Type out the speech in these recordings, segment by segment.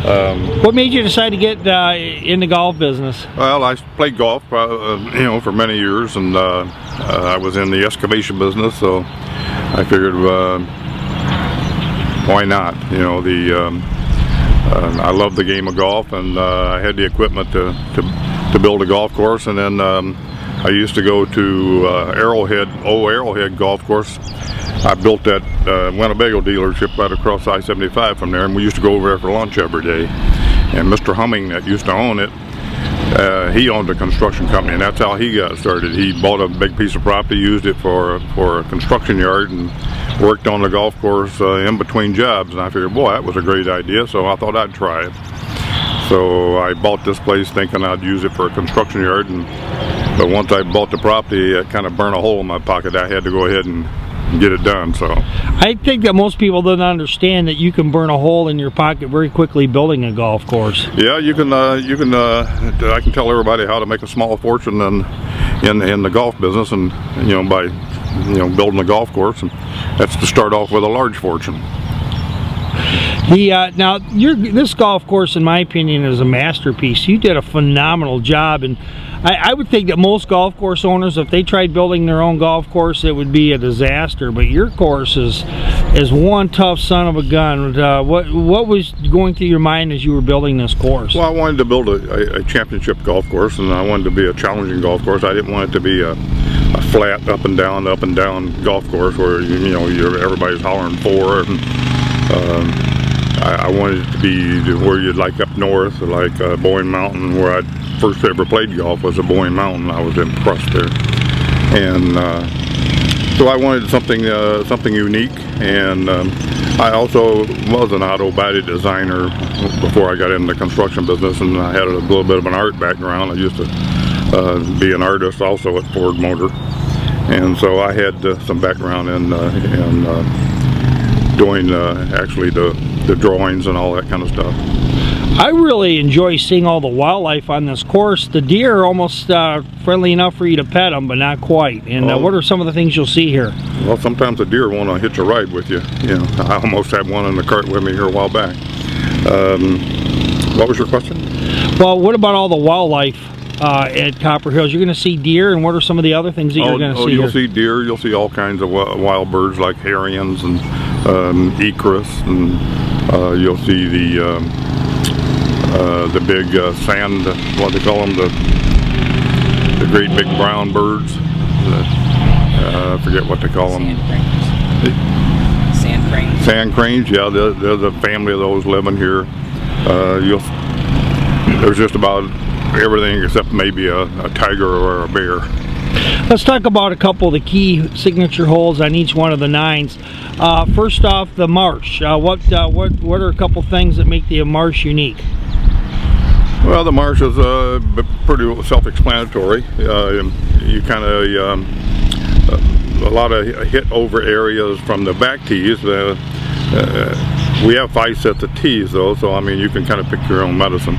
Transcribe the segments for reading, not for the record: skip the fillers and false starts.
What made you decide to get in the golf business? Well, I played golf, for many years, and I was in the excavation business, so I figured, why not? I love the game of golf, and I had the equipment to build a golf course, and then I used to go to Arrowhead Golf Course. I built that Winnebago dealership right across I-75 from there, and we used to go over there for lunch every day. And Mr. Humming that used to own it, he owned a construction company, and that's how he got started. He bought a big piece of property, used it for a construction yard, and worked on the golf course in between jobs. And I figured, boy, that was a great idea, so I thought I'd try it. So I bought this place thinking I'd use it for a construction yard, but once I bought the property, it kind of burned a hole in my pocket. I had to go ahead and get it done. So I think that most people don't understand that you can burn a hole in your pocket very quickly building a golf course. Yeah, you can. I can tell everybody how to make a small fortune in the golf business, and by building a golf course, and that's to start off with a large fortune. Now this golf course, in my opinion, is a masterpiece. You did a phenomenal job, and I would think that most golf course owners, if they tried building their own golf course, it would be a disaster. But your course is one tough son of a gun. What was going through your mind as you were building this course? Well, I wanted to build a championship golf course, and I wanted to be a challenging golf course. I didn't want it to be a flat up and down golf course where everybody's hollering for. And, I wanted it to be where you'd like up north, like Boyne Mountain, where I first ever played golf was at Boyne Mountain. I was impressed there, and so I wanted something unique. And I also was an auto body designer before I got into the construction business, and I had a little bit of an art background. I used to be an artist also at Ford Motor, and so I had some background in doing actually the drawings and all that kind of stuff. I really enjoy seeing all the wildlife on this course. The deer are almost friendly enough for you to pet them, but not quite. And what are some of the things you'll see here? Well, sometimes the deer want to hitch a ride with you. I almost had one in the cart with me here a while back. What was your question? Well, what about all the wildlife at Copper Hills? You're going to see deer, and what are some of the other things that you're going to see you'll here? See deer. You'll see all kinds of wild birds like herons and egrets, and you'll see the big sand, what they call them, the great big brown birds. I forget what they call them. Sand cranes. Sand cranes, yeah. There's a family of those living here. There's just about everything except maybe a tiger or a bear. Let's talk about a couple of the key signature holes on each one of the nines. First off, the marsh. What are a couple things that make the marsh unique? Well, the marsh is pretty self-explanatory. You kind of a lot of hit over areas from the back tees. We have 5 sets of tees though, so I mean you can kind of pick your own medicine.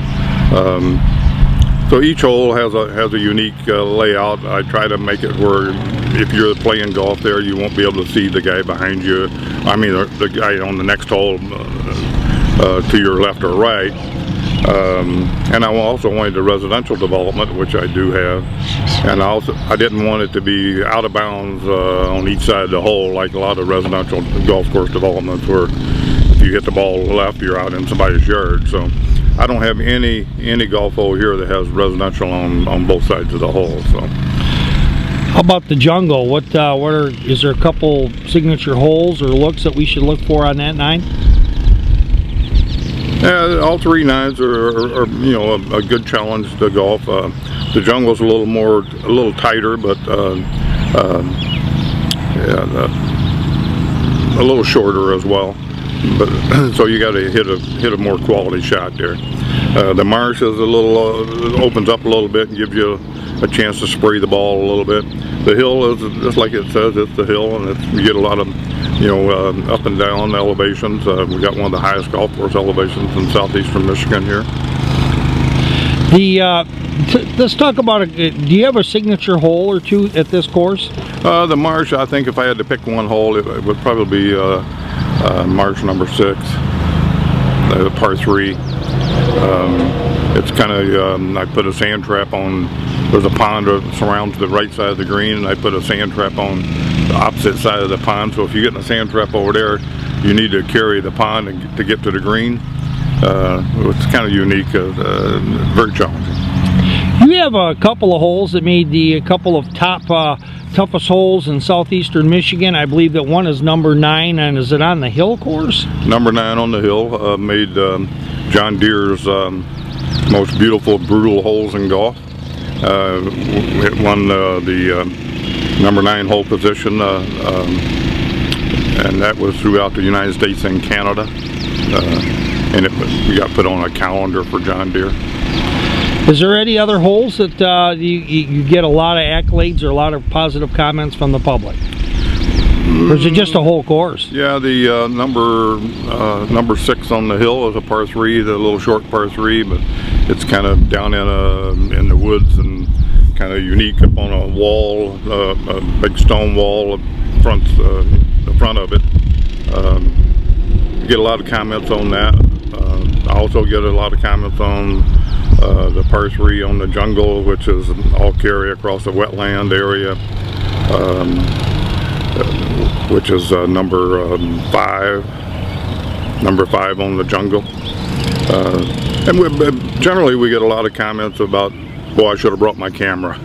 So each hole has a unique layout. I try to make it where if you're playing golf there, you won't be able to see the guy behind you. I mean the guy on the next hole to your left or right. And I also wanted the residential development, which I do have, and I didn't want it to be out of bounds on each side of the hole like a lot of residential golf course developments where if you hit the ball left, you're out in somebody's yard. So I don't have any golf hole here that has residential on both sides of the hole. So. How about the jungle? Is there a couple signature holes or looks that we should look for on that nine? Yeah, all 3 nines are a good challenge to golf. The jungle's a little tighter, but a little shorter as well. But so you got to hit a more quality shot there. The marsh is opens up a little bit and gives you a chance to spray the ball a little bit. The hill is just like it says, it's the hill, and you get a lot of up and down elevations. We got one of the highest golf course elevations in southeastern Michigan here. Let's talk about do you have a signature hole or two at this course? The marsh, I think if I had to pick one hole, it would probably be marsh number 6, par 3. It's kind of, I put a sand trap on, there's a pond that surrounds the right side of the green, and I put a sand trap on the opposite side of the pond. So if you get in a sand trap over there, you need to carry the pond to get to the green. It's kind of unique, very challenging. You have a couple of holes that made a couple of toughest holes in southeastern Michigan. I believe that one is number 9, and is it on the hill course? Number 9 on the hill made John Deere's most beautiful, brutal holes in golf. It won the number 9 hole position, and that was throughout the United States and Canada. And we got put on a calendar for John Deere. Is there any other holes that you get a lot of accolades or a lot of positive comments from the public? Or is it just a whole course? Yeah, the number 6 on the hill is a par 3, the little short par 3, but it's kind of down in the woods and kind of unique up on a wall, a big stone wall, the front of it. Get a lot of comments on that. I also get a lot of comments on the par 3 on the jungle, which is all carry across the wetland area, which is number 5 on the jungle. And generally we get a lot of comments about, boy, I should have brought my camera.